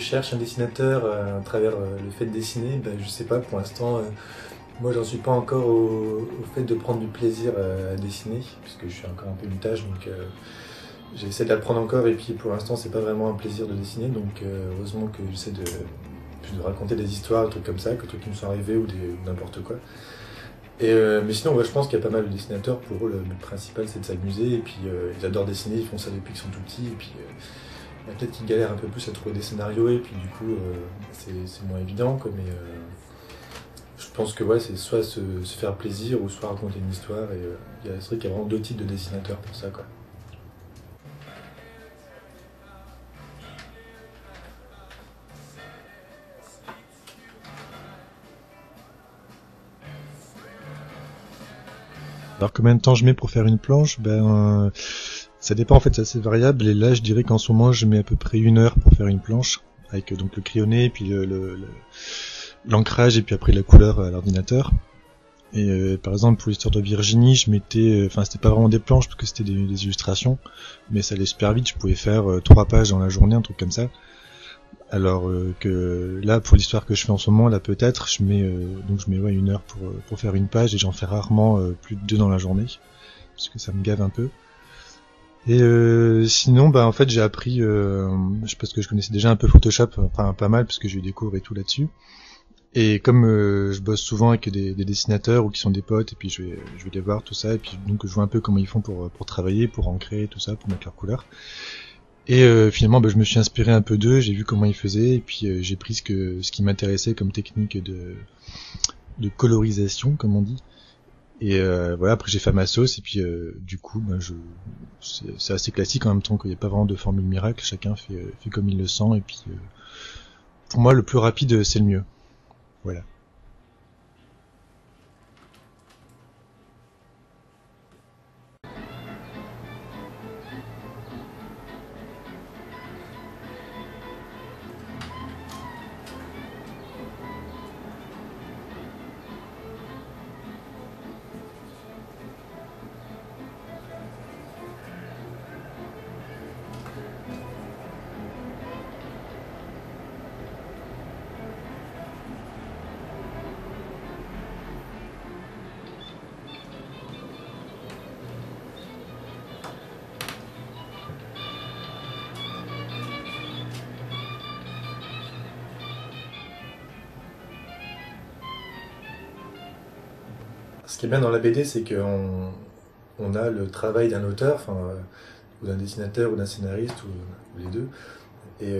cherche un dessinateur à travers le fait de dessiner, ben, je sais pas, pour l'instant, moi j'en suis pas encore au fait de prendre du plaisir à dessiner, puisque je suis encore un peu une tâche, donc j'essaie d'apprendre encore, et puis pour l'instant c'est pas vraiment un plaisir de dessiner, donc heureusement que j'essaie de raconter des histoires, des trucs comme ça, que des trucs qui me sont arrivés ou n'importe quoi. Mais sinon, ouais, je pense qu'il y a pas mal de dessinateurs, pour eux le but principal c'est de s'amuser, et puis ils adorent dessiner, ils font ça depuis qu'ils sont tout petits, et puis il y a peut-être qu'ils galèrent un peu plus à trouver des scénarios, et puis du coup c'est moins évident, quoi, mais je pense que ouais, c'est soit se faire plaisir ou soit raconter une histoire, et c'est vrai qu'il y a vraiment deux types de dessinateurs pour ça, quoi. Alors combien de temps je mets pour faire une planche? Ça dépend en fait, c'est assez variable, et là je dirais qu'en ce moment je mets à peu près 1 heure pour faire une planche, avec donc le crayonné, puis l'ancrage, et puis après la couleur à l'ordinateur. Et par exemple pour l'histoire de Virginie, je mettais, enfin c'était pas vraiment des planches parce que c'était des illustrations, mais ça allait super vite, je pouvais faire 3 pages dans la journée, un truc comme ça. Alors que là, pour l'histoire que je fais en ce moment, là peut-être, je mets ouais, 1 heure pour faire une page, et j'en fais rarement plus de 2 dans la journée, parce que ça me gave un peu. Et sinon, en fait, j'ai appris, parce que je connaissais déjà un peu Photoshop, enfin pas mal, parce que j'ai eu des cours et tout là-dessus. Et comme je bosse souvent avec des dessinateurs ou qui sont des potes, et puis je vais les voir, tout ça, et puis donc je vois un peu comment ils font pour travailler, pour ancrer, tout ça, pour mettre leurs couleurs. Et finalement, je me suis inspiré un peu d'eux, j'ai vu comment ils faisaient, et puis j'ai pris ce qui m'intéressait comme technique de colorisation, comme on dit. Et voilà, après j'ai fait ma sauce, et puis du coup, c'est assez classique en même temps qu'il n'y a pas vraiment de formule miracle, chacun fait comme il le sent, et puis pour moi, le plus rapide, c'est le mieux. Voilà. Ce qui est bien dans la BD, c'est on a le travail d'un auteur, enfin, ou d'un dessinateur, ou d'un scénariste, ou les deux. Et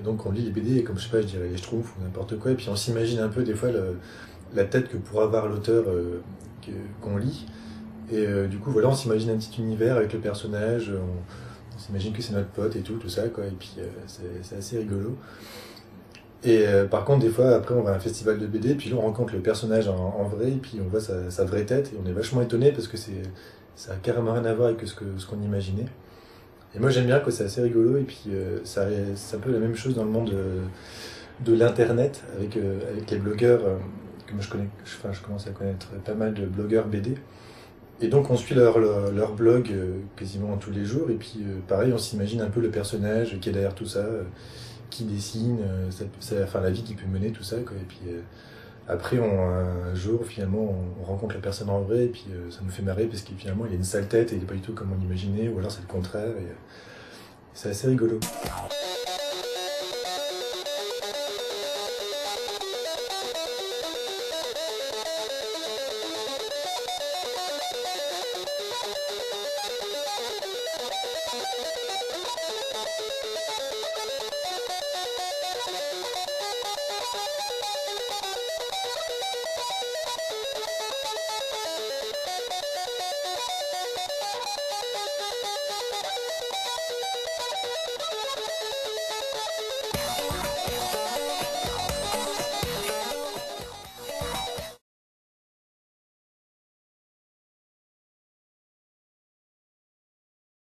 donc on lit les BD, et comme je sais pas, je dirais les Schtroumpfs ou n'importe quoi, et puis on s'imagine un peu des fois la tête que pourrait avoir l'auteur qu'on lit. Et du coup, voilà, on s'imagine un petit univers avec le personnage, on s'imagine que c'est notre pote et tout ça, quoi, et puis c'est assez rigolo. Et par contre, des fois, après, on va à un festival de BD, puis là, on rencontre le personnage en vrai, et puis on voit sa vraie tête, et on est vachement étonné parce que ça a carrément rien à voir avec ce qu'on imaginait. Et moi, j'aime bien, que c'est assez rigolo, et puis c'est un peu la même chose dans le monde de l'internet, avec les blogueurs, que moi je commence à connaître pas mal de blogueurs BD. Et donc, on suit leur blog quasiment tous les jours, et puis pareil, on s'imagine un peu le personnage qui est derrière tout ça. Qui dessine, enfin, la vie qu'il peut mener, tout ça, quoi. Et puis après, un jour, finalement, on rencontre la personne en vrai, et puis ça nous fait marrer parce qu'il finalement il a une sale tête et il est pas du tout comme on imaginait, ou alors c'est le contraire, et c'est assez rigolo.